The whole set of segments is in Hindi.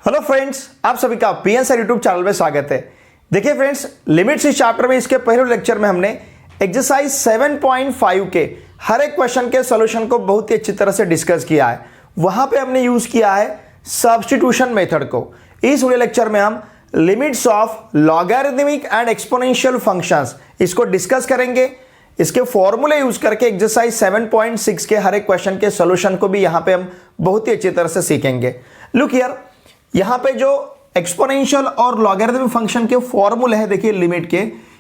हेलो फ्रेंड्स, आप सभी का पीएन सर यूट्यूब चैनल में स्वागत है। देखिए फ्रेंड्स, लिमिट्स इस चैप्टर में इसके पहले लेक्चर में हमने एक्सरसाइज 7.5 के हर एक क्वेश्चन के सॉल्यूशन को बहुत ही अच्छी तरह से डिस्कस किया है। वहां पे हमने यूज किया है सब्स्टिट्यूशन मेथड को। इस वीडियो लेक्चर में हम limits of logarithmic and exponential functions इसको डिस्कस करेंगे। इसके फॉर्मूले यूज करके एक्सरसाइज 7.6 के हर एक क्वेश्चन के सॉल्यूशन को भी यहां पे हम बहुत ही अच्छी तरह से सीखेंगे। लुक हियर, यहां पे जो एक्सपोनेंशियल और लॉगरिथमिक फंक्शन के फॉर्मूले हैं, देखिए लिमिट के,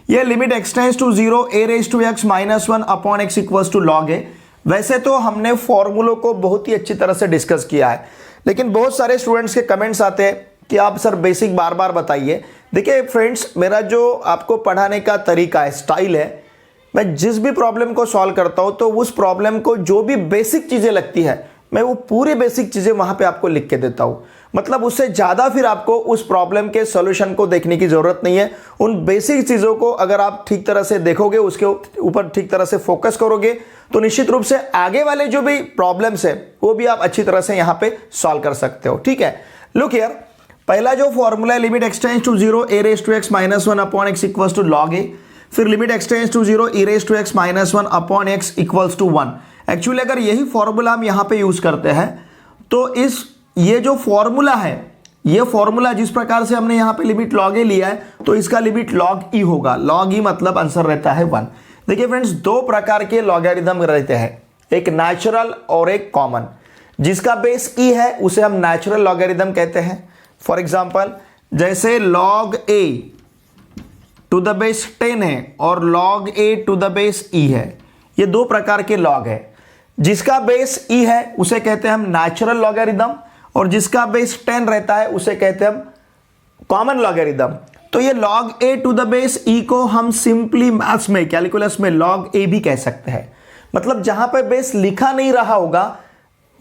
ये limit extends to 0 a raised to x - 1 upon x equals to log a। वैसे तो हमने फॉर्मूलों को बहुत ही अच्छी तरह से डिस्कस किया है, लेकिन बहुत सारे स्टूडेंट्स के कमेंट्स आते हैं कि आप सर बेसिक बार बार बताइए। देखिए फ्रेंड्स, मेरा जो आपको पढ़ाने का तरीका है, स्टाइल है, मैं जिस भी प्रॉब्लम को सॉल्व करता हूं तो उस प्रॉब्लम को जो भी बेसिक चीजें लगती है मैं वो पूरी बेसिक चीजें वहां पे आपको लिख के देता हूं। मतलब उससे ज्यादा फिर आपको उस प्रॉब्लम के सॉल्यूशन को देखने की जरूरत नहीं है। उन बेसिक चीजों को अगर आप ठीक तरह से देखोगे, उसके ऊपर ठीक तरह से फोकस करोगे, तो निश्चित रूप से आगे वाले जो भी प्रॉब्लम्स है वो भी आप अच्छी तरह से यहां पे सॉल्व कर सकते हो। ठीक है, लुक हियर, पहला जो फॉर्मूला है limit extends to 0 a raised to x - 1 upon x equals to log a। फिर limit extends to 0 e raised to x - 1 upon x equals to 1। Actually अगर यही फॉर्मूला हम यहां पे यूज करते हैं तो ये जो फॉर्मूला है, ये फॉर्मूला जिस प्रकार से हमने यहां पे लिमिट log a लिया है तो इसका लिमिट log e होगा। log e मतलब आंसर रहता है 1। देखिए फ्रेंड्स, दो प्रकार के लॉगरिथम रहते हैं, एक नेचुरल और एक कॉमन। जिसका बेस e है उसे हम नेचुरल लॉगरिथम कहते हैं। फॉर एग्जाम्पल, जैसे log a to the base 10 है और log a to the base e है। ये दो प्रकार के लॉग है। जिसका बेस e है उसे कहते हैं हम नेचुरल लॉगरिथम, और जिसका बेस 10 रहता है उसे कहते हैं हम कॉमन लॉगरिथम। तो ये log a to the base e को हम सिंपली मैथ्स में, कैलकुलस में log a भी कह सकते हैं। मतलब जहां पे बेस लिखा नहीं रहा होगा,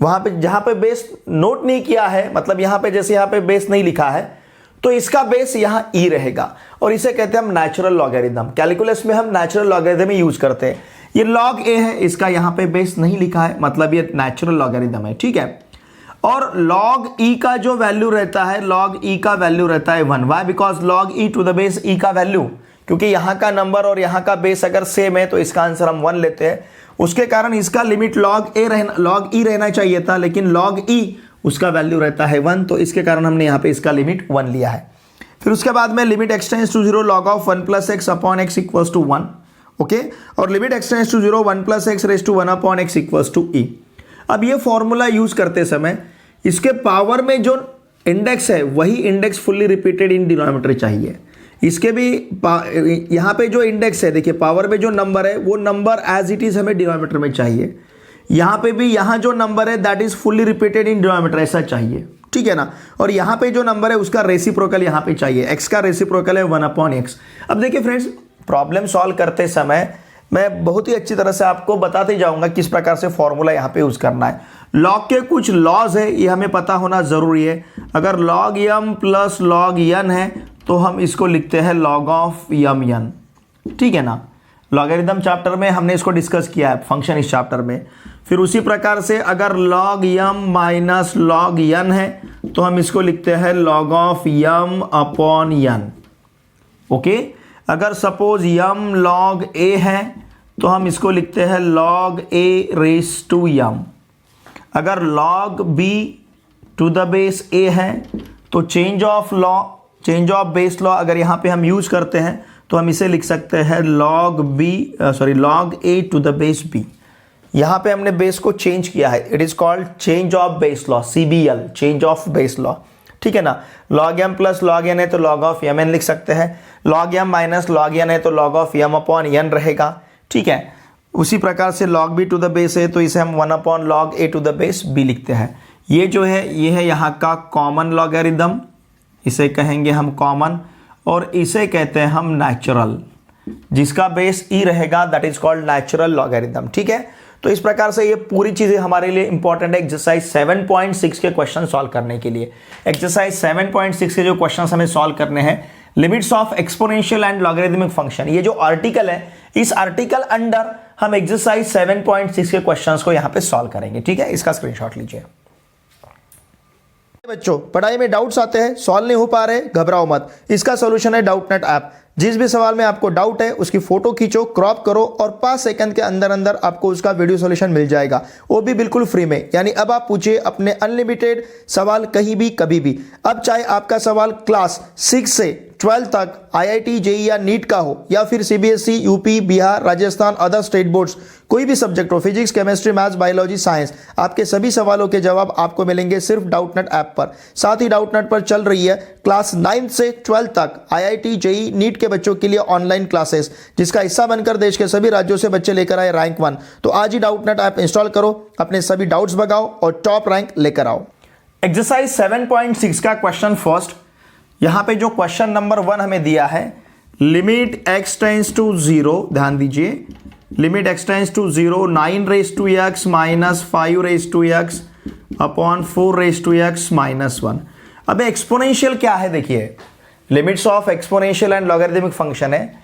वहां पे जहां पे बेस नोट नहीं किया है, मतलब यहां पे जैसे यहां पे बेस नहीं लिखा है तो इसका बेस यहां e रहेगा, और इसे कहते हैं हम नेचुरल लॉगरिथम। कैलकुलस में हम नेचुरल लॉगरिथम ही यूज करते हैं। ये log a है, इसका यहां पे बेस नहीं लिखा है, मतलब ये नेचुरल लॉगरिथम है। ठीक है, और log e का जो वैल्यू रहता है, log e का वैल्यू रहता है 1। Why? Because log e to the base e का वैल्यू, क्योंकि यहां का नंबर और यहां का बेस अगर सेम है तो इसका आंसर हम 1 लेते हैं। उसके कारण इसका लिमिट log e रहना चाहिए था, लेकिन log e उसका वैल्यू रहता है 1, तो इसके कारण हमने यहां पे इसका लिमिट 1 लिया है। फिर उसके बाद में limit extends to 0 log of 1 + x upon x equals to 1। Okay, और limit extends to 0 1 + x raised to 1 upon x equals to e। अब ये फॉर्मूला यूज करते समय इसके पावर में जो इंडेक्स है वही index fully repeated in denominator चाहिए। इसके भी यहां पे जो इंडेक्स है, देखिए पावर में जो नंबर है वो नंबर एज इट इज हमें डिनोमिनेटर में चाहिए। यहां पे भी यहां जो नंबर है that is fully repeated in denominator, ऐसा चाहिए। ठीक है ना, और यहां पे जो नंबर है उसका रेसिप्रोकल यहां पे चाहिए। x का रेसिप्रोकल है 1 upon x। अब देखिए फ्रेंड्स, प्रॉब्लम सॉल्व करते समय मैं बहुत ही अच्छी तरह से आपको बताते जाऊंगा किस प्रकार से फॉर्मूला यहां पे यूज करना है। लॉग के कुछ लॉज है, ये हमें पता होना जरूरी है। अगर log m + log n है तो हम इसको लिखते हैं log of mn। ठीक है ना, लॉगरिथम चैप्टर में हमने इसको डिस्कस किया है, फंक्शन इस चैप्टर में। फिर उसी प्रकार से अगर log m - log n है तो हम इसको लिखते हैं log of m upon n। Okay, अगर सपोज m log a है तो हम इसको लिखते हैं log a raised to m। अगर log b to the base a है तो चेंज ऑफ बेस लॉ अगर यहां पे हम यूज करते हैं तो हम इसे लिख सकते हैं log a to the base b। यहां पे हमने बेस को चेंज किया है, it is called change of base law, CBL, change of base law. ठीक है ना, log m + log n है तो log of mn लिख सकते हैं, log m - log n है तो log of m upon n रहेगा। ठीक है, उसी प्रकार से log b to the base है तो इसे हम 1 upon log a to the base b लिखते हैं। ये जो है ये है यहाँ का कॉमन लॉगरिथम, इसे कहेंगे हम कॉमन, और इसे कहते हैं हम नेचुरल। जिसका बेस e रहेगा that is called natural logarithm. ठीक है, तो इस प्रकार से ये पूरी चीजें हमारे लिए इंपॉर्टेंट है एक्सरसाइज 7.6 के क्वेश्चन सॉल्व करने के लिए। एक्सरसाइज 7.6 के जो क्वेश्चन हमें सॉल्व करने हैं, limits of exponential and logarithmic function, ये जो आर्टिकल है, इस आर्टिकल अंडर हम एक्सरसाइज 7.6 के क्वेश्चंस को यहां पे सॉल्व करेंगे। ठीक है, इसका स्क्रीनशॉट लीजिए। बच्चों पढ़ाई में डाउट्स आते हैं, सॉल्व नहीं हो पा रहे, घबराओ मत। इसका सॉल्यूशन है डाउटनेट ऐप। जिस भी सवाल में आपको डाउट है उसकी फोटो खींचो, क्रॉप करो और 5 सेकंड के अंदर अंदर आपको उसका वीडियो सॉल्यूशन मिल जाएगा, वो भी बिल्कुल फ्री में। यानी अब आप पूछिए अपने अनलिमिटेड सवाल कहीं भी कभी भी। अब चाहे आपका सवाल क्लास 6 से 12 तक IIT JEE या नीट का हो या फिर CBSE UP Bihar Rajasthan other state boards, कोई भी सब्जेक्ट हो, physics chemistry maths biology science, आपके सभी सवालों के जवाब आपको मिलेंगे सिर्फ डाउटनेट ऐप पर। साथ ही डाउटनेट पर चल रही है क्लास 9 से 12 तक IIT JEE नीट के बच्चों के लिए ऑनलाइन क्लासेस, जिसका हिस्सा बनकर देश के सभी राज्यों से बच्चे लेकर आए रैंक 1। तो आज ही डाउटनेट ऐप इंस्टॉल करो, अपने सभी डाउट्स भगाओ और टॉप रैंक लेकर आओ। एक्सरसाइज 7.6 का क्वेश्चन फर्स्ट। यहां पे जो क्वेश्चन नंबर 1 हमें दिया है, लिमिट x टेंस टू 0, ध्यान दीजिए, limit x tends to 0 9 raise to x minus 5 raise to x upon 4 raise to x minus 1। अब एक्सपोनेंशियल क्या है देखिए, limits of exponential and logarithmic function है।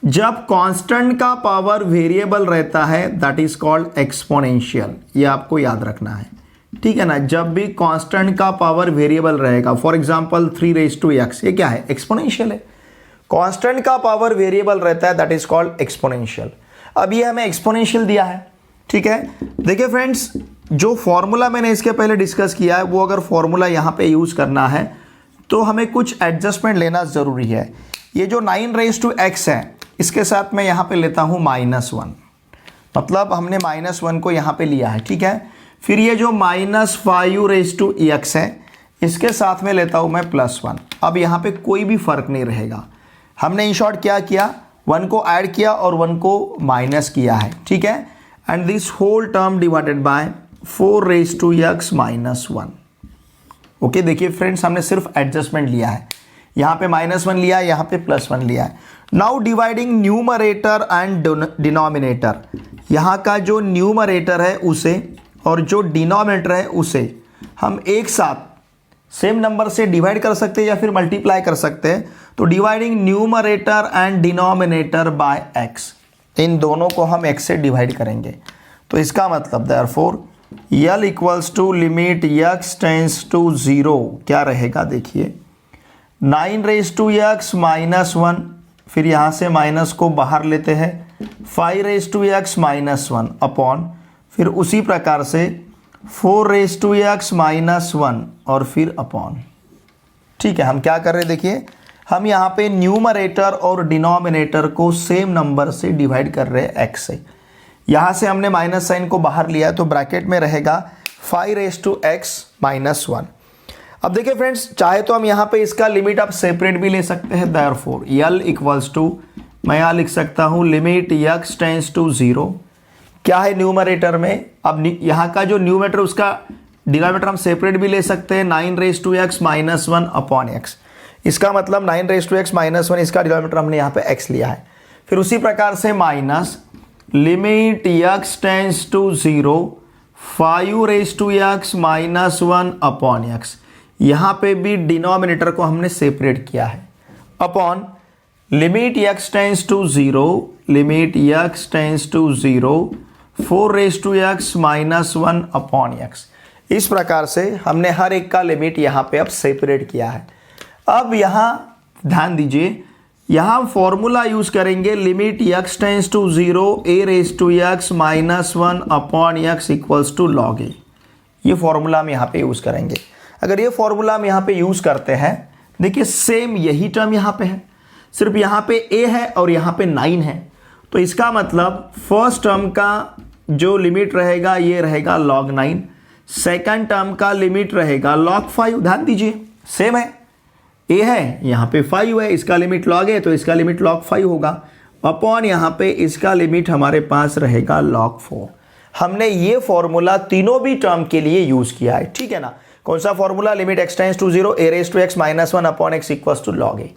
जब कांस्टेंट का पावर वेरिएबल रहता है दैट इज कॉल्ड एक्सपोनेंशियल, ये आपको याद रखना है, ठीक है ना। जब भी कांस्टेंट का पावर वेरिएबल रहेगा, for example 3 raise to x, ये क्या है, एक्सपोनेंशियल है। कांस्टेंट का पावर वेरिएबल रहता है दैट इज कॉल्ड एक्सपोनेंशियल। अब ये हमें एक्सपोनेंशियल दिया है, ठीक है। देखिए फ्रेंड्स, जो फॉर्मूला मैंने इसके पहले डिस्कस किया है वो अगर फॉर्मूला यहाँ पे यूज करना है तो हमें कुछ एडजस्टमेंट लेना जरूरी है। ये जो 9 रेज टू x है इसके साथ मैं यहाँ पे लेता हूँ -1, मतलब हमने -1 को यहाँ पे लिया है, ठीक है। फिर ये जो -5 रेज टू x है इसके साथ में लेता हूँ मैं +1। अब यहाँ पे कोई भी फर्क नहीं रहेगा। हमने इन शॉर्ट क्या किया, 1 को ऐड किया और 1 को माइनस किया है, ठीक है। And this whole term divided by 4 raise to x minus 1। Okay, देखिए फ्रेंड्स, हमने सिर्फ एडजस्टमेंट लिया है, यहाँ पे -1 लिया है, यहाँ पे +1 लिया है। Now dividing numerator and denominator, यहाँ का जो न्यूमरेटर है उसे और जो डिनोमिनेटर है उसे हम एक साथ सेम नंबर से डिवाइड कर सकते हैं या फिर मल्टीप्लाई कर सकते हैं। तो dividing numerator and denominator by x, इन दोनों को हम x से डिवाइड करेंगे। तो इसका मतलब therefore L equals to limit x tends to 0 क्या रहेगा, देखिए 9 रेज टू x माइनस 1, फिर यहाँ से माइनस को बाहर लेते हैं 5 raise to x minus 1 upon, फिर उसी प्रकार से 4 रेज टू x माइनस 1 और फिर अपॉन, ठीक है। हम क्या कर रहे हैं देखिए, हम यहाँ पे न्यूमरेटर और डिनोमिनेटर को सेम नंबर से डिवाइड कर रहे हैं x से। यहाँ से हमने माइनस साइन को बाहर लिया तो ब्रैकेट में रहेगा 5 रेज टू x माइनस 1। अब देखिए फ्रेंड्स, चाहे तो हम यहाँ पे इसका लिमिट आप सेपरेट भी ले सकते हैं। देयरफॉर L इक्वल्स टू, मैं यहाँ लिख सकता हूँ लिमिट x टेंस टू 0, क्या है न्यूमरेटर में। अब यहाँ का जो न्यूमरेटर उसका डिनोमिनेटर हम सेपरेट भी ले सकते हैं, 9 raise to x minus 1 upon x। इसका मतलब 9 रेज टू x माइनस 1, इसका डिनोमिनेटर हमने यहाँ पे x लिया है। फिर उसी प्रकार से minus limit x tends to 0 5 raise to x minus 1 upon x, यहाँ पे भी डिनोमिनेटर को हमने सेपरेट किया है, upon limit x tends to 0 limit x tends to 0 4 raise to x minus 1 upon x। इस प्रकार से हमने हर एक का लिमिट यहाँ पे अब सेपरेट किया है। अब यहाँ ध्यान दीजिए, यहाँ फॉर्मूला यूज करेंगे limit x tends to 0 a raise to x minus 1 upon x equals to log a। ये फॉर्मूला हम यहाँ पे यूज करेंगे। अगर ये फॉर्मूला हम यहाँ पे यूज करते हैं, देखिए सेम यही टर्म यहाँ पे है, सिर्फ यहाँ पे a है और यहाँ पे 9 है। तो इसका मतलब फर्स्ट टर्म का जो लिमिट रहेगा ये रहेगा log 9, सेकंड टर्म का लिमिट रहेगा log 5। ध्यान दीजिए सेम है, a है यहाँ पे 5 है, इसका लिमिट log है तो इसका लिमिट log 5 होगा, अपॉन यहाँ पे इसका लिमिट हमारे पास रहेगा log 4। हमने ये फॉर्मूला तीनों भी टर्म के लिए यूज किया है, ठीक है ना। कौन सा formula, limit x tends to 0 a raise to x minus 1 upon x equals to log a।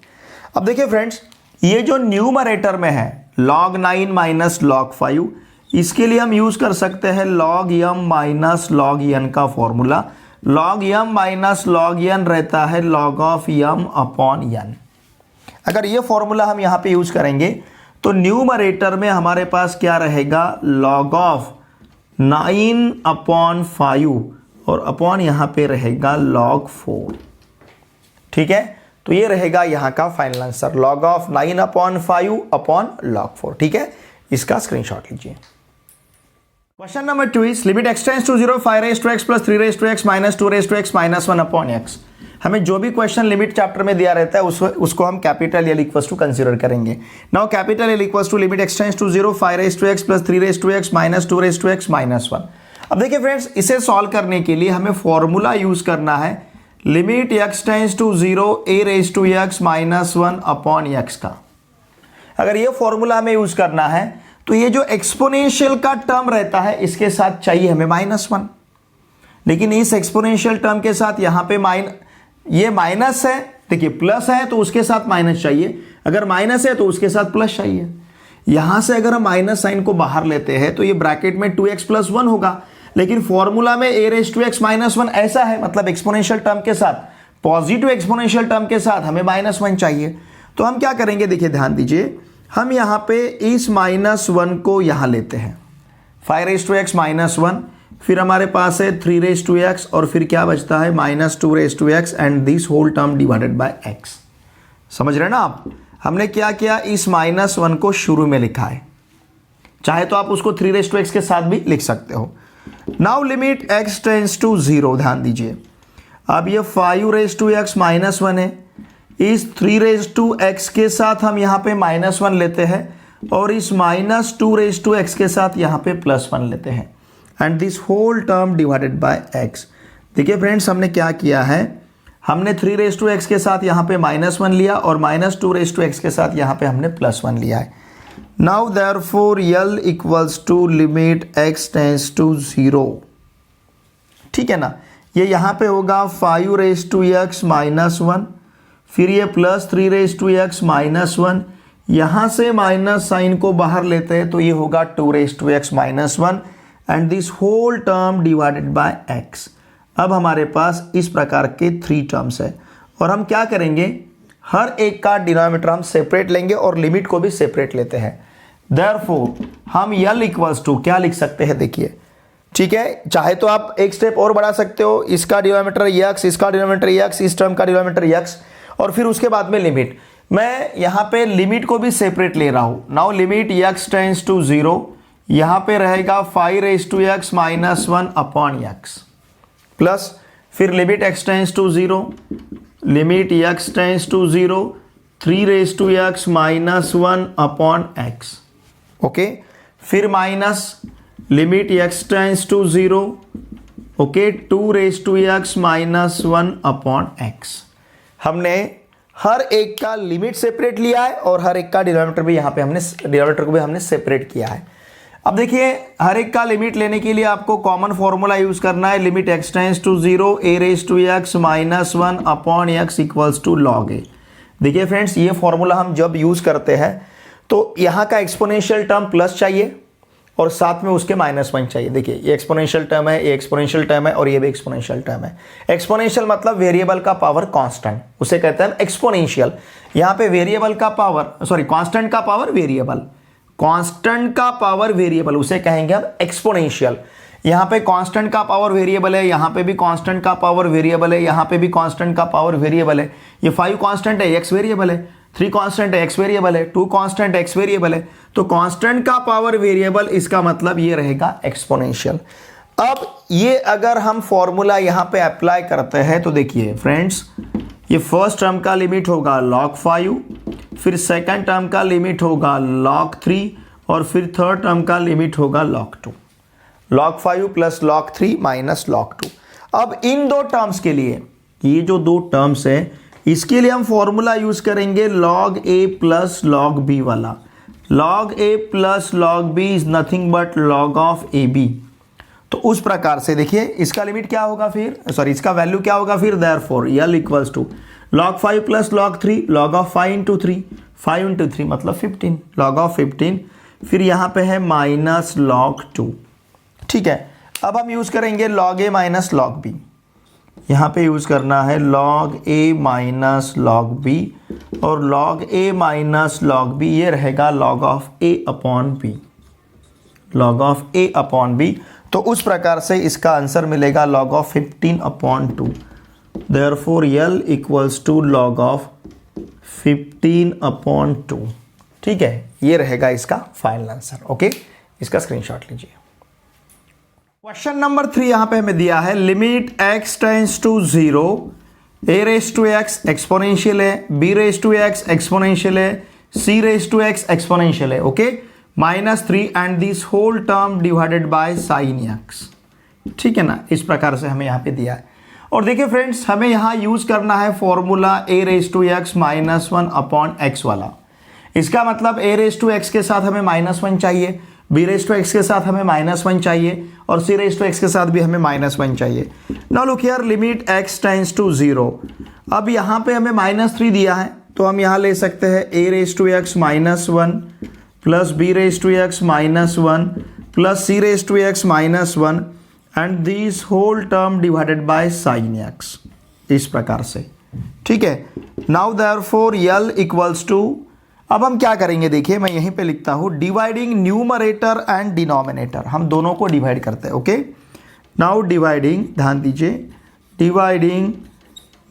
अब देखिए फ्रेंड्स, ये जो न्यूमरेटर में है log 9 माइनस log 5, इसके लिए हम यूज कर सकते हैं log m minus log n का formula. log m minus log n रहता है log of m upon n। अगर ये फॉर्मूला हम यहाँ पे यूज करेंगे तो न्यूमरेटर में हमारे पास क्या रहेगा, log ऑफ 9 अपॉन 5 और अपॉन यहाँ पे रहेगा log 4। ठीक है, तो ये रहेगा यहाँ का final answer, log of 9/5 upon log 4। ठीक है, इसका स्क्रीनशॉट लीजिए। Question number 2 is limit x tends to 0 5x plus 3x minus 2x minus 1 upon x। हमें जो भी क्वेश्चन लिमिट चैप्टर में दिया रहता है उसको हम capital L equals to consider करेंगे। Now capital L equals to limit x tends to 0 5x plus 3x minus 2x minus 1। अब देखिए फ्रेंड्स, इसे सॉल्व करने के लिए हमें फॉर्मूला यूज करना है limit x tends to 0 a minus 1 upon x का। अगर ये फॉर्मूला हमें यूज करना है तो ये जो एक्सपोनेंशियल का टर्म रहता है इसके साथ चाहिए हमें -1, लेकिन इस एक्सपोनेंशियल टर्म के साथ यहाँ पे ये माइनस है, देखिए प्लस है तो उसके साथ माइनस चाहिए, अगर माइनस है तो उसके साथ प्लस चाहिए। यहां से अगर हम माइनस साइन को बाहर लेते हैं तो ये ब्रैकेट में 2x प्लस 1 होगा, लेकिन फॉर्मूला में a माइनस 1 ऐसा है, मतलब एक्सपोनेंशियल टर्म के साथ, पॉजिटिव एक्सपोनेंशियल टर्म के साथ हमें -1 चाहिए। तो हम क्या करेंगे, देखिए ध्यान दीजिए, हम यहाँ पे इस -1 को यहाँ लेते हैं, 5x माइनस 1, फिर हमारे पास है 3x और फिर क्या बचता है -2x and this whole term divided by x। समझ रहे हैं ना आप? हमने क्या किया, इस -1 को शुरू में लिखा है, चाहे तो आप उसको 3x के साथ भी लिख सकते हो। Now limit x tends to 0, ध्यान दीजिए, अब ये 5x माइनस 1 है, इस 3x के साथ हम यहाँ पे -1 लेते हैं और इस -2x के साथ यहाँ पे +1 लेते हैं and this whole term divided by x। देखिए फ्रेंड्स, हमने क्या किया है, हमने 3x के साथ यहाँ पे -1 लिया और -2x के साथ यहाँ पे हमने +1 लिया है। Now therefore L equals to limit x tends to 0। ठीक है ना, ये यहाँ पे होगा 5x माइनस 1, फिर ये प्लस 3x माइनस 1, यहाँ से माइनस साइन को बाहर लेते हैं तो ये होगा 2x minus 1 and this whole term divided by x। अब हमारे पास इस प्रकार के 3 टर्म्स है और हम क्या करेंगे, हर एक का डिनोमिनेटर हम सेपरेट लेंगे और लिमिट को भी सेपरेट लेते हैं। देयरफॉर हम L इक्वल्स टू क्या लिख सकते हैं, देखिए, ठीक है, चाहे तो आप एक स्टेप और बढ़ा सकते हो, इसका डिनोमिनेटर x, इसका डिनोमिनेटर x, इस टर्म का डिनोमिनेटर x और फिर उसके बाद में लिमिट। मैं यहाँ पे लिमिट को भी सेपरेट ले रहा हूँ। Now limit x tends to 0, यहाँ पे रहेगा 5x minus 1 upon x plus फिर limit x tends to 0, limit x tends to 0 3x minus 1 upon x। Okay, फिर minus limit x tends to 0, okay, 2x minus 1 upon x। हमने हर एक का लिमिट सेपरेट लिया है और हर एक का डिनोमिनेटर भी यहाँ पे डिनोमिनेटर को भी हमने सेपरेट किया है। अब देखिए, हर एक का लिमिट लेने के लिए आपको कॉमन फॉर्मूला यूज करना है, limit x tends to 0 a minus 1 upon x equals to log a। देखिए फ्रेंड्स, ये फॉर्मूला हम जब यूज करते हैं तो यहाँ का एक्सपोनेंशियल टर्म प्लस चाहिए और साथ में उसके -1 चाहिए। देखिए, ये एक्सपोनेंशियल टर्म है, ये एक्सपोनेंशियल टर्म है और ये भी एक्सपोनेंशियल टर्म है। एक्सपोनेंशियल मतलब वेरिएबल का पावर कांस्टेंट, उसे कहते हैं एक्सपोनेंशियल। यहाँ पे वेरिएबल का पावर, सॉरी, कांस्टेंट का पावर वेरिएबल, कांस्टेंट का पावर वेरिएबल, उसे कहेंगे हम एक्सपोनेंशियल। यहाँ पे कांस्टेंट का पावर वेरिएबल है, यहाँ पे भी कांस्टेंट का पावर वेरिएबल है, यहाँ पे भी कांस्टेंट का पावर वेरिएबल है। ये 5 कांस्टेंट है, x वेरिएबल है, 3 कांस्टेंट है, x वेरिएबल है, 2 कांस्टेंट x वेरिएबल है। तो कांस्टेंट का पावर वेरिएबल, इसका मतलब ये रहेगा एक्सपोनेंशियल। अब ये अगर हम फॉर्मूला यहाँ पे अप्लाई करते हैं तो देखिए फ्रेंड्स, ये फर्स्ट टर्म का लिमिट होगा log 5, फिर सेकंड टर्म का लिमिट होगा log 3 और फिर थर्ड टर्म का लिमिट होगा log 2। log 5 plus log 3 minus log 2। अब इन दो टर्म्स के लिए, ये जो दो टर्म्स है, इसके लिए हम फॉर्मूला यूज करेंगे log a plus log b वाला। log a plus log b is nothing but log of ab। तो उस प्रकार से देखिए, इसका लिमिट क्या होगा फिर, सॉरी, इसका वैल्यू क्या होगा फिर, therefore L equals to log 5 plus log 3, log of 5 into 3, 5 into 3 मतलब 15, log ऑफ 15, फिर यहाँ पे है माइनस log 2। ठीक है, अब हम यूज करेंगे log a minus log b। यहाँ पे यूज करना है log a minus log b और log a minus log b ये रहेगा log of a upon b, log of a upon b। तो उस प्रकार से इसका आंसर मिलेगा log of 15/2। Therefore L equals to log of 15/2। ठीक है, ये रहेगा इसका फाइनल आंसर। ओके, इसका स्क्रीनशॉट लीजिए। क्वेश्चन नंबर 3 यहां पे हमें दिया है limit x tends to 0, a raise to x exponential है, b raise to x exponential है, c raise to x exponential है। Okay, -3 and this whole term divided by sin x। ठीक है ना, इस प्रकार से हमें यहाँ पे दिया है। और देखिए फ्रेंड्स, हमें यहाँ यूज करना है formula a raise to x -1/x वाला। इसका मतलब a रेज टू x के साथ हमें -1 चाहिए, b रेज टू x के साथ हमें -1 चाहिए और c रेज टू x के साथ भी हमें -1 चाहिए। Now look here, limit x tends to 0। अब यहाँ पे हमें -3 दिया है, तो हम यहाँ ले सकते हैं a raise to x -1 plus b raise to x -1 plus c raise to x -1 and this whole term divided by sin x, इस प्रकार से। ठीक है, now therefore L equals to, अब हम क्या करेंगे देखिए, मैं यहीं पे लिखता हूं डिवाइडिंग न्यूमरेटर एंड डिनोमिनेटर, हम दोनों को डिवाइड करते हैं। ओके, नाउ डिवाइडिंग, ध्यान दीजिए, डिवाइडिंग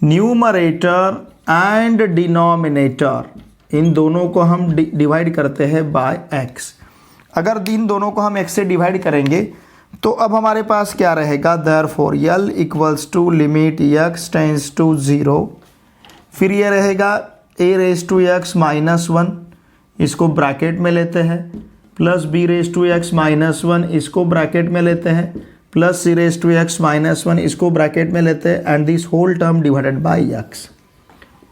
न्यूमरेटर एंड डिनोमिनेटर, इन दोनों को हम डिवाइड करते हैं बाय x। अगर इन दोनों को हम x से डिवाइड करेंगे तो अब हमारे पास क्या रहेगा, therefore L equals to limit x tends to 0, फिर ये रहेगा a रेज टू x -1, इसको ब्रैकेट में लेते हैं, plus b raise to x -1, इसको ब्रैकेट में लेते हैं, plus c raise to x -1, इसको ब्रैकेट में लेते हैं and this whole term divided by x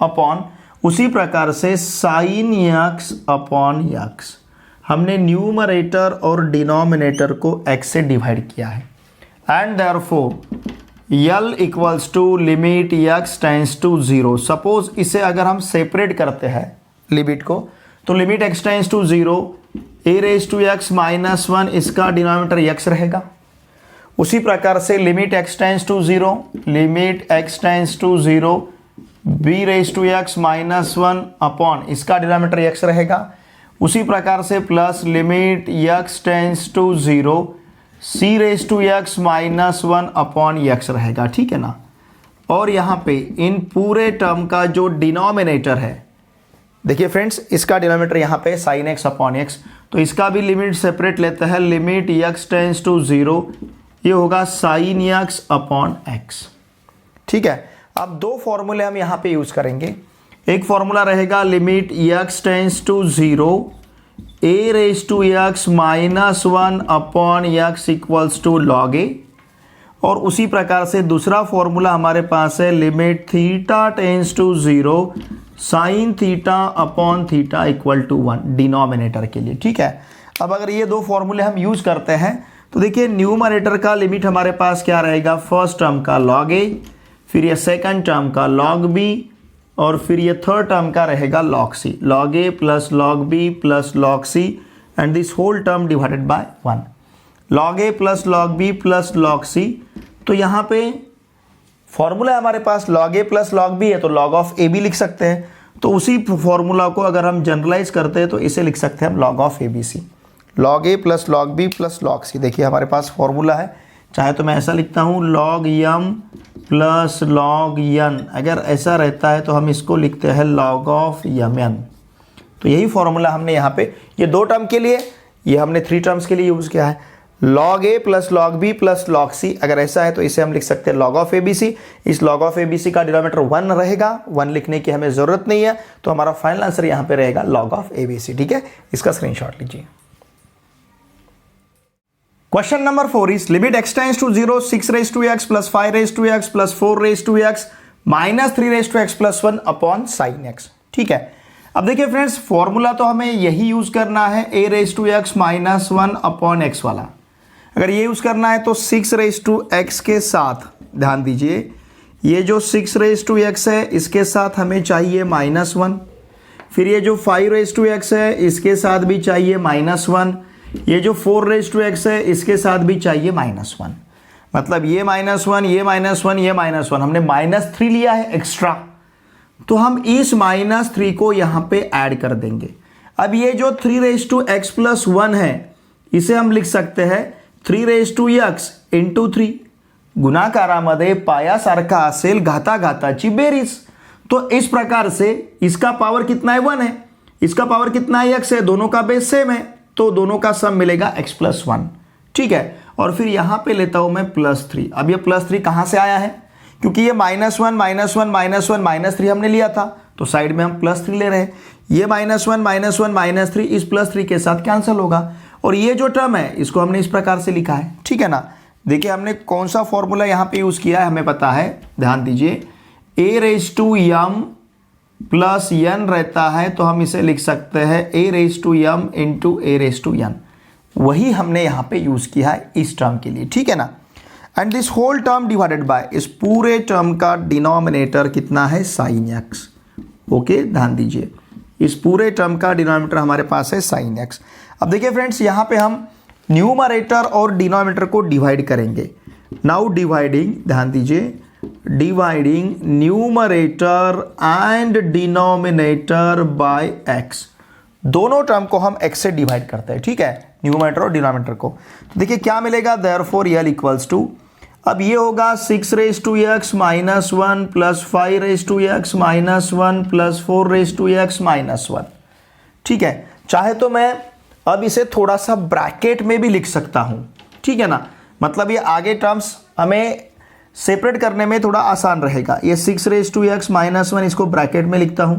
upon, उसी प्रकार से sin x अपॉन x। हमने न्यूमरेटर और डिनोमिनेटर को x से डिवाइड किया है and therefore L equals to limit x tends to 0। Suppose इसे अगर हम सेपरेट करते हैं लिमिट को, तो limit x tends to 0, a raise to x -1, इसका डिनोमिनेटर x रहेगा। उसी प्रकार से limit x tends to 0, limit x tends to 0, b raise to x -1 upon, इसका डिनोमिनेटर x रहेगा। उसी प्रकार से plus limit x tends to 0, c raise to x -1 upon x रहेगा। ठीक है ना, और यहाँ पे इन पूरे टर्म का जो डिनोमिनेटर है, देखिए फ्रेंड्स, इसका डिनोमिनेटर यहाँ पे sin x अपॉन x, तो इसका भी लिमिट सेपरेट लेते हैं, लिमिट x टेंड्स टू 0, ये होगा sin x अपॉन x। ठीक है, अब दो फॉर्मूले हम यहाँ पे यूज करेंगे। एक फॉर्मूला रहेगा limit x tends to 0, a raise to x -1 upon x equals to log a, और उसी प्रकार से दूसरा फॉर्मूला हमारे पास है limit theta tends to 0, sine theta upon theta equal to 1 denominator के लिए। ठीक है, अब अगर ये दो फॉर्मूले हम यूज करते हैं तो देखिए न्यूमरेटर का लिमिट हमारे पास क्या रहेगा, फर्स्ट टर्म का log a, फिर ये सेकंड टर्म का log b, और फिर ये थर्ड टर्म का रहेगा log c, log a plus log b plus log c and this whole term divided by 1, log a plus log b plus log c। तो यहाँ पे फॉर्मूला हमारे पास log a plus log b है, तो log ऑफ a भी लिख सकते हैं। तो उसी फॉर्मूला को अगर हम जनरलाइज करते हैं तो इसे लिख सकते हैं हम log of abc, log a plus log b plus log c। देखिए हमारे पास फॉर्मूला है, चाहे तो मैं ऐसा लिखता हूँ log m plus log n, अगर ऐसा रहता है तो हम इसको लिखते हैं log ऑफ mn। तो यही फॉर्मूला हमने यहाँ पे ये दो टर्म के लिए, ये हमने 3 टर्म्स के लिए यूज़ किया है, log a plus log b plus log c। अगर ऐसा है तो इसे हम लिख सकते हैं log ऑफ abc। इस log ऑफ abc का डिनोमिनेटर 1 रहेगा, 1 लिखने की हमें ज़रूरत नहीं है, तो हमारा फाइनल आंसर यहाँ पे रहेगा log ऑफ abc। ठीक है, इसका स्क्रीनशॉट लीजिए। Question number 4 is limit x tends to 0, 6 raise to x plus 5 raise to x plus 4 raise to x minus 3 raise to x plus 1 upon sine x। ठीक है, अब देखिए फ्रेंड्स, फॉर्मूला तो हमें यही यूज करना है, a raise to x minus 1 upon x वाला। अगर ये यूज करना है तो 6 रेज टू x के साथ, ध्यान दीजिए, ये जो 6 रेज टू x है इसके साथ हमें चाहिए -1, फिर ये जो 5 रेज टू x है इसके साथ भी चाहिए -1, ये जो 4 रेज टू x है इसके साथ भी चाहिए -1। मतलब ये -1, ये -1, ये -1, हमने -3 लिया है एक्स्ट्रा, तो हम इस -3 को यहाँ पे ऐड कर देंगे। अब ये जो 3 रेज टू x प्लस 1 है इसे हम लिख सकते हैं 3x इंटू 3 गुणाकारामध्ये पायासारखा असेल घाताघाताची बेरीज। तो इस प्रकार से इसका पावर कितना है 1 है, इसका पावर कितना है x है, दोनों का बेस सेम है तो दोनों का सम मिलेगा x+1। ठीक है, और फिर यहां पे लेता हूं मैं +3। अब ये +3 कहां से आया है, क्योंकि ये -1 -1 -1 -3 हमने लिया था तो साइड में हम +3 ले रहे हैं। ये -1 -1 -3 इस +3 के साथ कैंसिल होगा और ये जो टर्म है इसको हमने इस प्रकार से लिखा है। ठीक है ना, देखिए हमने कौन सा फॉर्मूला यहाँ पे यूज किया है हमें पता है, ध्यान दीजिए। a⁻m प्लस n रहता है तो हम इसे लिख सकते हैं a⁻m इंटू a⁻n, वही हमने यहाँ पे यूज किया है इस टर्म के लिए। ठीक है ना, and this whole term divided by, इस पूरे टर्म का डिनोमिनेटर कितना है sin x। ओके, ध्यान दीजिए इस पूरे टर्म का डिनोमिनेटर हमारे पास है sin x। अब देखिए फ्रेंड्स, यहाँ पे हम न्यूमरेटर और डिनोमिनेटर को डिवाइड करेंगे। नाउ डिवाइडिंग, ध्यान दीजिए, dividing numerator and denominator by x, दोनों टर्म को हम x से डिवाइड करते हैं। ठीक है, न्यूमरेटर और डिनोमिनेटर को। तो देखिए क्या मिलेगा, देयरफॉर L इक्वल्स टू, अब ये होगा 6x - 1 plus 5x - 1 plus 4x - 1। ठीक है, चाहे तो मैं अब इसे थोड़ा सा ब्रैकेट में भी लिख सकता हूं। ठीक है ना, मतलब ये आगे टर्म्स हमें सेपरेट करने में थोड़ा आसान रहेगा। ये 6x - 1 इसको ब्रैकेट में लिखता हूं,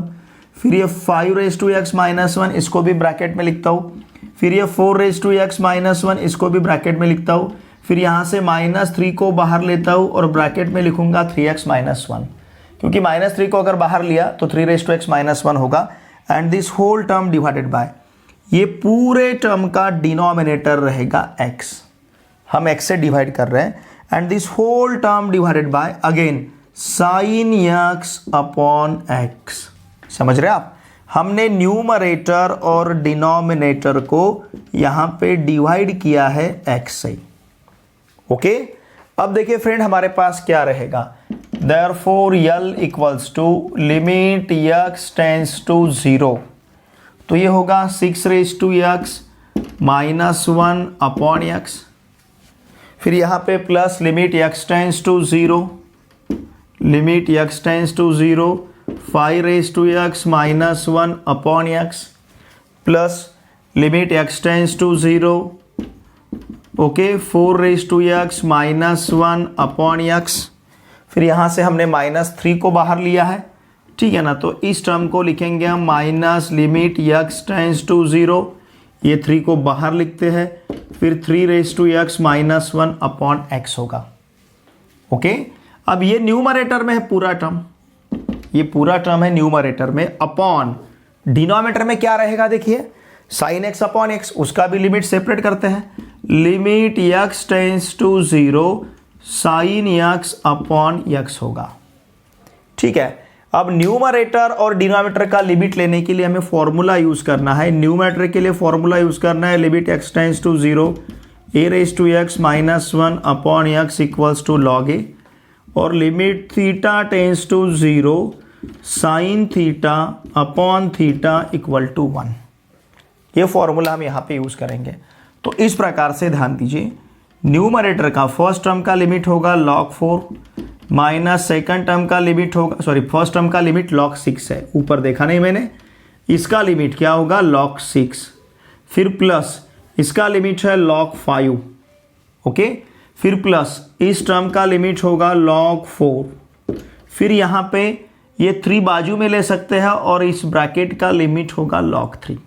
फिर ये 5x - 1 इसको भी ब्रैकेट में लिखता हूं, फिर ये 4x - 1 इसको भी ब्रैकेट में लिखता हूं, फिर यहाँ से -3 को बाहर लेता हूँ और ब्रैकेट में लिखूंगा 3x - 1, क्योंकि -3 को अगर बाहर लिया तो 3x - 1 होगा। And this whole term divided by, ये पूरे टर्म का डिनोमिनेटर रहेगा x, हम x से डिवाइड कर रहे हैं। And this whole term divided by again sin x upon x। समझ रहे आप, हमने न्यूमरेटर और डिनोमिनेटर को यहाँ पे डिवाइड किया है x से। ओके, अब देखिए फ्रेंड हमारे पास क्या रहेगा, therefore L equals to limit x tends to 0, तो ये होगा 6x - 1 अपॉन x, फिर यहाँ पे plus limit x tends to 0, limit x tends to 0 5x - 1 upon x plus limit x tends to 0 okay 4x - 1 upon x, फिर यहाँ से हमने -3 को बाहर लिया है। ठीक है ना, तो इस टर्म को लिखेंगे हम minus limit x tends to 0, ये 3 को बाहर लिखते हैं, फिर 3x - 1 अपॉन x होगा। ओके, अब ये न्यूमरेटर में है पूरा टर्म, ये पूरा टर्म है न्यूमरेटर में, अपॉन डिनोमिनेटर में क्या रहेगा, देखिए sin x अपॉन x, उसका भी लिमिट सेपरेट करते हैं, limit x tends to 0 sin x upon x होगा। ठीक है, अब न्यूमरेटर और डिनोमिनेटर का लिमिट लेने के लिए हमें फॉर्मूला यूज करना है। न्यूमरेटर के लिए फॉर्मूला यूज करना है limit x tends to 0 a⁻x - 1 upon x equals to log a, और limit theta tends to 0 sin theta upon theta equal to 1। ये फॉर्मूला हम यहाँ पे यूज करेंगे। तो इस प्रकार से ध्यान दीजिए, न्यूमरेटर का फर्स्ट टर्म का लिमिट होगा log 4 माइनस सेकंड टर्म का लिमिट होगा, सॉरी फर्स्ट टर्म का लिमिट log 6 है, ऊपर देखा नहीं मैंने, इसका लिमिट क्या होगा log 6, फिर प्लस इसका लिमिट है log 5, ओके, फिर प्लस इस टर्म का लिमिट होगा log 4, फिर यहाँ पे ये 3 बाजू में ले सकते हैं और इस ब्रैकेट का लिमिट होगा log 3।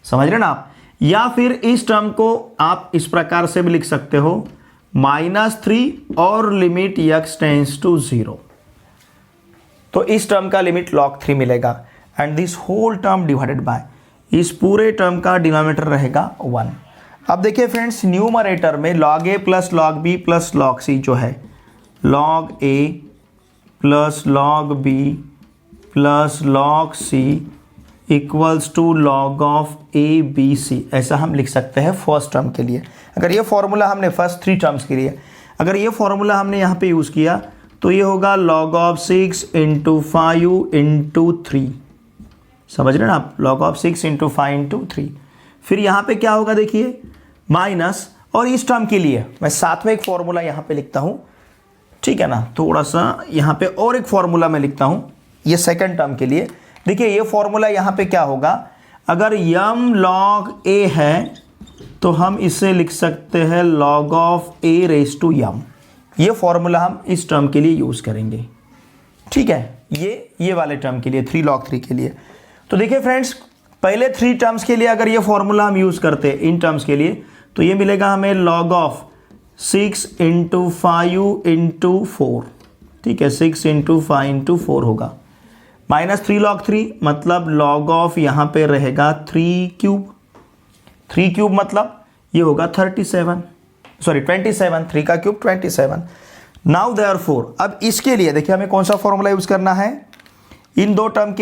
समझ रहे ना आप, या फिर इस टर्म को आप इस प्रकार से भी लिख सकते हो -3 और लिमिट x टेंड्स टू 0, तो इस टर्म का लिमिट log 3 मिलेगा। And this whole term divided by, इस पूरे टर्म का डिनोमिनेटर रहेगा 1। अब देखिए फ्रेंड्स, न्यूमरेटर में log a plus log b plus log c जो है, log a plus log b plus log c equals to log of a b c, ऐसा हम लिख सकते हैं फर्स्ट टर्म के लिए। अगर ये फॉर्मूला हमने फर्स्ट 3 टर्म्स के लिए, अगर ये फॉर्मूला हमने यहाँ पे यूज़ किया तो ये होगा log ऑफ 6 × 5 × 3। समझ रहे ना आप, log ऑफ 6 × 5 × 3। फिर यहाँ पे क्या होगा देखिए, माइनस, और इस टर्म के लिए मैं साथ में एक फॉर्मूला यहाँ पे लिखता हूँ, ठीक है ना, थोड़ा सा यहाँ पे और एक फॉर्मूला मैं लिखता हूँ ये सेकंड टर्म के लिए। देखिए ये फॉर्मूला यहाँ पे क्या होगा, अगर m log a है तो हम इसे लिख सकते हैं log of a raise to m। ये फॉर्मूला हम इस टर्म के लिए यूज़ करेंगे, ठीक है, ये वाले टर्म के लिए 3 log 3 के लिए। तो देखिए फ्रेंड्स, पहले 3 टर्म्स के लिए अगर ये फॉर्मूला हम यूज़ करते हैं इन टर्म्स के लिए, तो ये मिलेगा हमें log ऑफ 6 × 5 × 4, ठीक है, 6 × 5 × 4 होगा, माइनस 3 log 3 मतलब log ऑफ यहाँ पे रहेगा 3 क्यूब, 3 क्यूब मतलब ये होगा 27, 3 का क्यूब 27। नाउ देयरफॉर अब इसके लिए देखिए हमें कौन सा फॉर्मूला यूज़ करना है, इन दो टर्म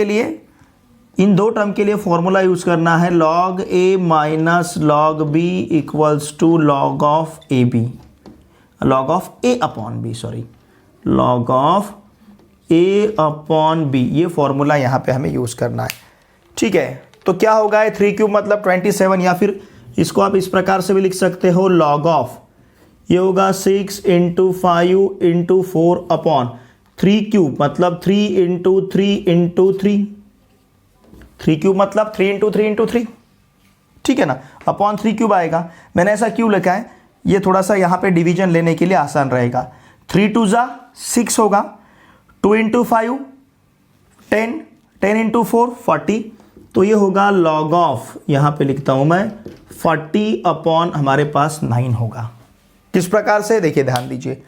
के लिए फॉर्मूला यूज़ करना है log a minus log b equals to log of a b, log of a upon b, log of a upon b, ये फॉर्मूला यहाँ पे हमें यूज़ करना है, ठीक है। तो क्या होगा, 3 क्यूब मतलब 27, या फिर इसको आप इस प्रकार से भी लिख सकते हो log ऑफ, ये होगा 6 × 5 × 4 अपॉन 3 क्यूब मतलब 3 × 3 × 3, 3 क्यूब मतलब 3 × 3 × 3, ठीक है ना, अपॉन 3 क्यूब आएगा। मैंने ऐसा क्यों लिखा है, ये थोड़ा सा यहाँ पे डिवीजन लेने के लिए आसान रहेगा। 3 2 ज़ा 6 होगा, 2 × 5 10, 10 × 4 40, तो ये होगा log ऑफ, यहाँ पे लिखता हूँ मैं 40 अपॉन हमारे पास 9 होगा। किस प्रकार से, देखिए ध्यान दीजिए,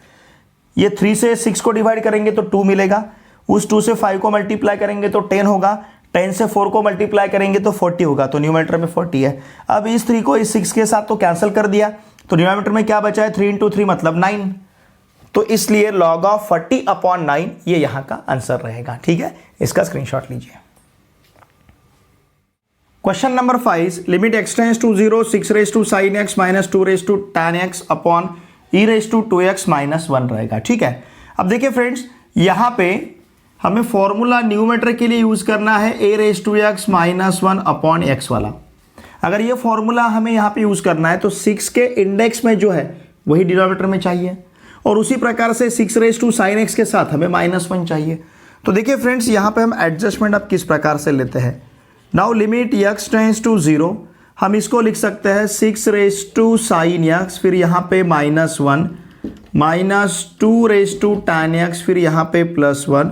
ये 3 से 6 को डिवाइड करेंगे तो 2 मिलेगा, उस 2 से 5 को मल्टीप्लाई करेंगे तो 10 होगा, 10 से 4 को मल्टीप्लाई करेंगे तो 40 होगा, तो न्यूमरेटर में 40 है। अब इस 3 को इस 6 के साथ तो कैंसिल कर दिया, तो डिनोमिनेटर में क्या बचा है, 3 × 3 मतलब 9, तो इसलिए log ऑफ 40 अपॉन 9 ये यहाँ का आंसर रहेगा, ठीक है, इसका स्क्रीनशॉट लीजिए। Question number 5, limit x tends to 0 6 raise to sin x minus 2 raise to tan x upon e raise to 2x minus 1 रहेगा, ठीक है। अब देखिए फ्रेंड्स, यहाँ पे हमें फॉर्मूला न्यूमरेटर के लिए यूज करना है a raise to x minus 1 upon x वाला। अगर ये फॉर्मूला हमें यहाँ पे यूज करना है तो 6 के इंडेक्स में जो है वही डिनोमिनेटर में चाहिए, और उसी प्रकार से 6 रेज टू sin x के साथ हमें -1 चाहिए। तो देखिए फ्रेंड्स, यहाँ पे हम एडजस्टमेंट अब किस प्रकार से लेते हैं। Now limit x tends to 0, हम इसको लिख सकते हैं 6 रेज टू sin x, फिर यहाँ पे -1, minus 2 raise to tan x, फिर यहाँ पे +1,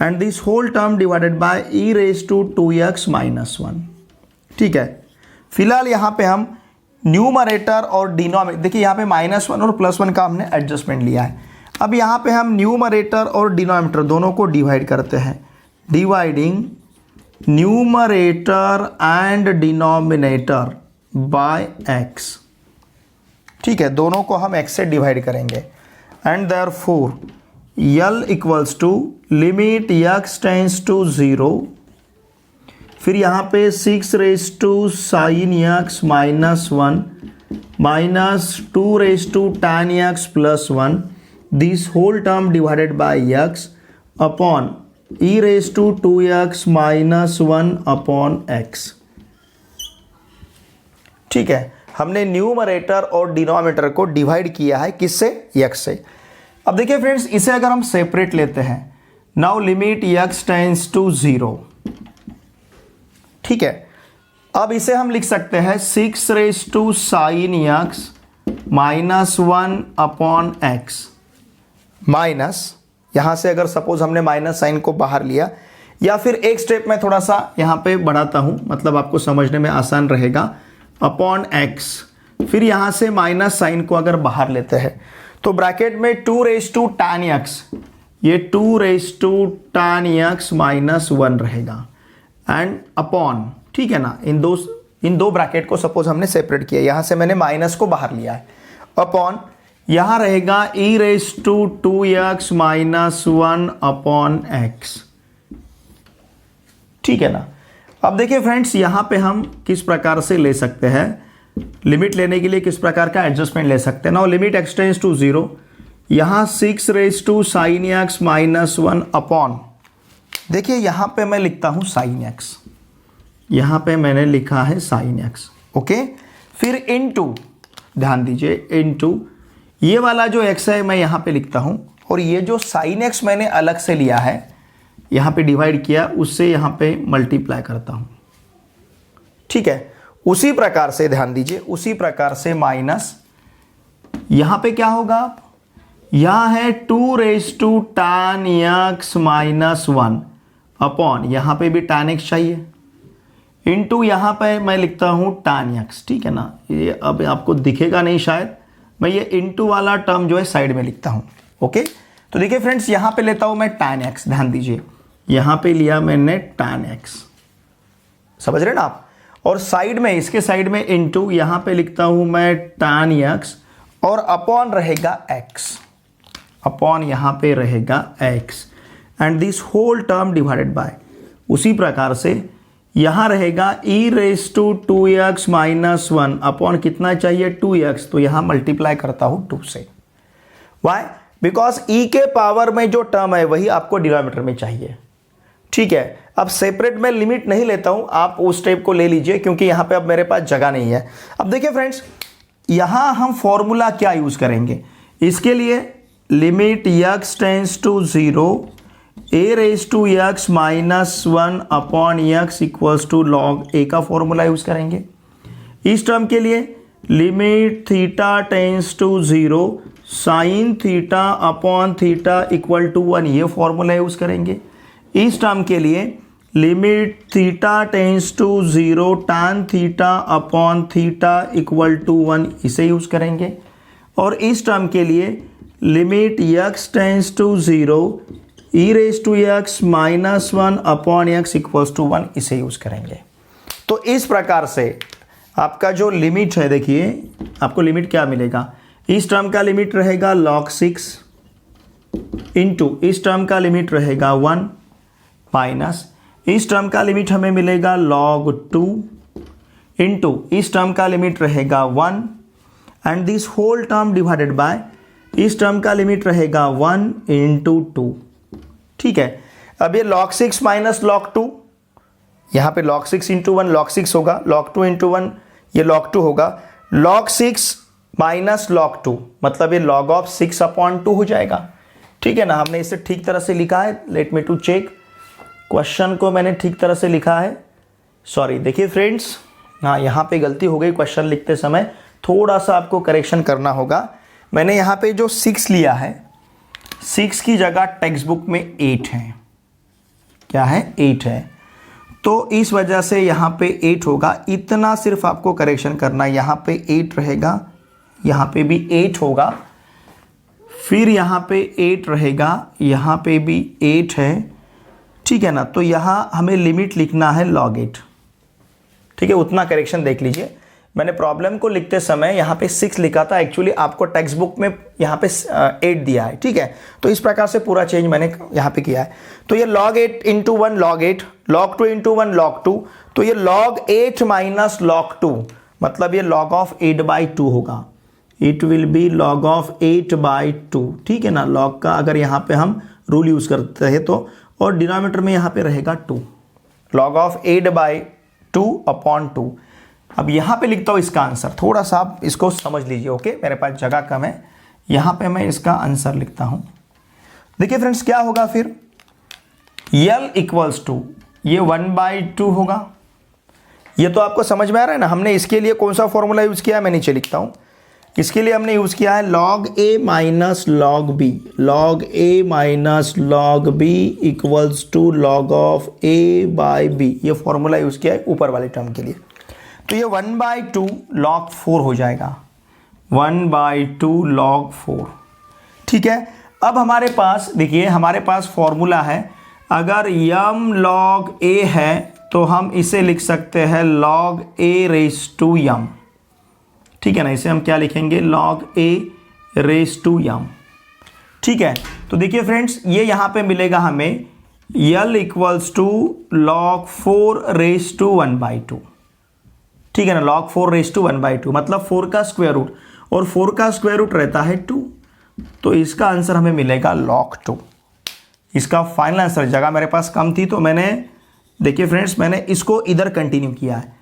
and this whole term divided by e raise to 2x minus 1, ठीक है। फिलहाल यहाँ पे हम न्यूमरेटर और डिनोमिनेटर, देखिए यहाँ पे -1 और +1 का हमने एडजस्टमेंट लिया है। अब यहाँ पे हम न्यूमरेटर और डिनोमिनेटर दोनों को डिवाइड करते हैं, dividing numerator and denominator by x, ठीक है, दोनों को हम x से डिवाइड करेंगे, and therefore L equals to limit x tends to 0, फिर यहाँ पे 6 raise to sin x minus 1 minus 2 raise to tan x plus 1, this whole term divided by x upon e raise to 2x minus 1 upon x, ठीक है। हमने न्यूमरेटर और डिनोमिनेटर को डिवाइड किया है किससे, x से। अब देखिए फ्रेंड्स, इसे अगर हम सेपरेट लेते हैं, now limit x tends to 0, ठीक है। अब इसे हम लिख सकते हैं 6 raise to sin x minus 1 upon x, minus, यहाँ से अगर सपोज हमने माइनस साइन को बाहर लिया, या फिर एक स्टेप में थोड़ा सा यहाँ पे बढ़ाता हूँ, मतलब आपको समझने में आसान रहेगा, अपॉन x, फिर यहाँ से माइनस साइन को अगर बाहर लेते हैं तो ब्रैकेट में 2 रेज टू tan x, ये 2 raise to tan x minus 1 रहेगा, एंड अपॉन, ठीक है ना, इन दो ब्रैकेट को सपोज हमने सेपरेट किया, यहाँ से मैंने माइनस को बाहर लिया है, अपॉन यहाँ रहेगा e raise to 2x minus 1 upon x, ठीक है ना। अब देखिए फ्रेंड्स, यहाँ पे हम किस प्रकार से ले सकते हैं, लिमिट लेने के लिए किस प्रकार का एडजस्टमेंट ले सकते हैं। Now limit x tends to 0, यहाँ 6 raise to sin x minus 1 upon, देखिए यहाँ पे मैं लिखता हूँ sin x, यहाँ पे मैंने लिखा है sin x, ओके। फिर इनटू ध्यान दीजिए, इनटू ये वाला जो x है मैं यहाँ पे लिखता हूँ, और ये जो साइन x मैंने अलग से लिया है यहाँ पे डिवाइड किया, उससे यहाँ पे मल्टीप्लाई करता हूँ। ठीक है, उसी प्रकार से ध्यान दीजिए, उसी प्रकार से माइनस यहाँ पे क्या होगा, यहाँ है 2 raise to tan x minus 1 upon, यहाँ पे भी tan x चाहिए, इनटू यहाँ पे मैं लिखता हूँ tan x। ठीक है ना, ये अब आपको दिखेगा नहीं शायद, मैं ये इनटू वाला टर्म जो है साइड में लिखता हूँ। ओके, तो देखिए फ्रेंड्स, यहाँ पे लेता हूँ मैं tan x, ध्यान दीजिए यहाँ पे लिया मैंने tan x, समझ रहे ना आप, और साइड में, इसके साइड में इनटू यहाँ पे लिखता हूँ मैं tan x, और अपॉन रहेगा x, अपॉन यहाँ पे रहेगा x, and this whole term divided by, उसी प्रकार से यहाँ रहेगा e raise to 2x minus 1 upon कितना चाहिए 2x, तो यहाँ मल्टीप्लाई करता हूँ 2 से। वाई? बिकॉज e के पावर में जो टर्म है वही आपको डिनोमिनेटर में चाहिए। ठीक है, अब सेपरेट में लिमिट नहीं लेता हूँ, आप उस टाइप को ले लीजिए क्योंकि यहाँ पे अब मेरे पास जगह नहीं है। अब देखिए फ्रेंड्स, यहाँ हम फॉर्मूला क्या यूज़ करेंगे इसके लिए, limit x tends to 0 a raise to x minus 1 upon x equals to log a का फॉर्मूला यूज़ करेंगे। इस टर्म के लिए limit theta tends to 0 sine theta upon theta equal to 1, ये फॉर्मूला यूज़ करेंगे। इस टर्म के लिए limit theta tends to 0 tan theta upon theta equal to 1, इसे यूज़ करेंगे। और इस टर्म के लिए limit x tends to 0 e raise to x minus 1 upon x equals to 1, इसे यूज़ करेंगे। तो इस प्रकार से आपका जो लिमिट है, देखिए आपको लिमिट क्या मिलेगा, इस टर्म का लिमिट रहेगा log 6 इंटू इस टर्म का लिमिट रहेगा 1 माइनस इस टर्म का लिमिट हमें मिलेगा log 2 इंटू इस टर्म का लिमिट रहेगा 1 and this whole term divided by इस टर्म का लिमिट रहेगा 1 इंटू 2। ठीक है, अब ये log 6 माइनस log 2, यहाँ पे log 6 इंटू 1 log 6 होगा, log 2 इंटू 1 ये log 2 होगा, log 6 माइनस log 2 मतलब ये log ऑफ 6 अपॉन 2 हो जाएगा। ठीक है ना, हमने इसे ठीक तरह से लिखा है, let me to check, question को मैंने ठीक तरह से लिखा है, सॉरी देखिए फ्रेंड्स, हाँ यहाँ पे गलती हो गई, क्वेश्चन लिखते समय थोड़ा सा आपको करेक्शन करना होगा। मैंने यहाँ पे जो 6 लिया है, 6 की जगह टेक्स्ट बुक में 8 है, क्या है 8 है, तो इस वजह से यहाँ पे 8 होगा, इतना सिर्फ आपको करेक्शन करना, यहाँ पे 8 रहेगा, यहाँ पे भी 8 होगा, फिर यहाँ पे 8 रहेगा, यहाँ पे भी 8 है। ठीक है ना, तो यहाँ हमें लिमिट लिखना है log 8। ठीक है, उतना करेक्शन देख लीजिए, मैंने प्रॉब्लम को लिखते समय यहाँ पे 6 लिखा था, एक्चुअली आपको टेक्स्ट बुक में यहाँ पे 8 दिया है। ठीक है, तो इस प्रकार से पूरा चेंज मैंने यहाँ पे किया है। तो ये log 8 into 1 log 8, log 2 into 1 log 2, तो ये log 8 माइनस log 2 मतलब ये log ऑफ 8/2 होगा, it will be log of 8/2। ठीक है ना, log का अगर यहाँ पे हम रूल यूज़ करते हैं तो, और डिनोमिनेटर में यहाँ पे रहेगा 2, log ऑफ 8/2 अपॉन 2। अब यहाँ पे लिखता हूँ इसका आंसर, थोड़ा सा आप इसको समझ लीजिए। ओके, मेरे पास जगह कम है, यहाँ पे मैं इसका आंसर लिखता हूँ। देखिए फ्रेंड्स, क्या होगा फिर, L इक्वल्स टू ये 1/2 होगा, ये तो आपको समझ में आ रहा है ना। हमने इसके लिए कौन सा फॉर्मूला यूज़ किया है, मैं नीचे लिखता हूँ। इसके लिए हमने यूज़ किया है log a minus log b, log a minus log b equals to log of a/b, ये फॉर्मूला यूज़ किया है ऊपर वाले टर्म के लिए। तो ये 1/2 log 4 हो जाएगा, 1/2 log 4। ठीक है, अब हमारे पास देखिए, हमारे पास फॉर्मूला है, अगर m log a है तो हम इसे लिख सकते हैं log a raise to m। ठीक है ना, इसे हम क्या लिखेंगे, log a raise to m। ठीक है, तो देखिए फ्रेंड्स, ये यहाँ पे मिलेगा हमें L equals to log 4 raise to 1/2। ठीक है ना, log 4 रेज टू 1/2 मतलब 4 का स्क्वायर रूट, और 4 का स्क्वायर रूट रहता है 2, तो इसका आंसर हमें मिलेगा log 2। इसका फाइनल आंसर, जगह मेरे पास कम थी तो मैंने, देखिए फ्रेंड्स, मैंने इसको इधर कंटिन्यू किया है,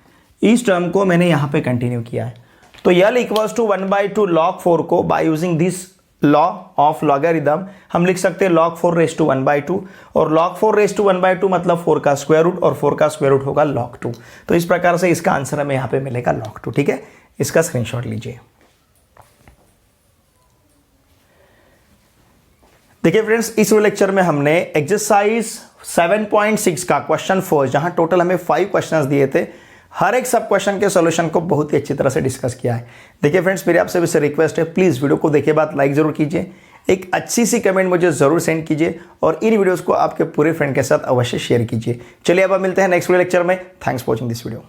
इस टर्म को मैंने यहाँ पे कंटिन्यू किया है। तो यल इक्वल्स टू 1/2 log 4 को by using this law of logarithm हम लिख सकते हैं log 4 रेज टू 1/2, और log 4 रेज टू 1/2 मतलब 4 का स्क्वायर रूट, और 4 का स्क्वायर रूट होगा log 2। तो इस प्रकार से इसका आंसर हमें यहाँ पे मिलेगा log 2। ठीक है, इसका स्क्रीनशॉट लीजिए। देखिए फ्रेंड्स, इस लेक्चर में हमने एक्सरसाइज 7.6 का क्वेश्चन 4, जहां टोटल हमें 5 क्वेश्चंस दिए थे, हर एक सब क्वेश्चन के सॉल्यूशन को बहुत ही अच्छी तरह से डिस्कस किया है। देखिए फ्रेंड्स, मेरी आपसे भी रिक्वेस्ट है, प्लीज़ वीडियो को देखे बाद लाइक जरूर कीजिए, एक अच्छी सी कमेंट मुझे जरूर सेंड कीजिए, और इन वीडियोस को आपके पूरे फ्रेंड के साथ अवश्य शेयर कीजिए। चलिए अब मिलते हैं नेक्स्ट वीडियो लेक्चर में। Thanks for watching this video.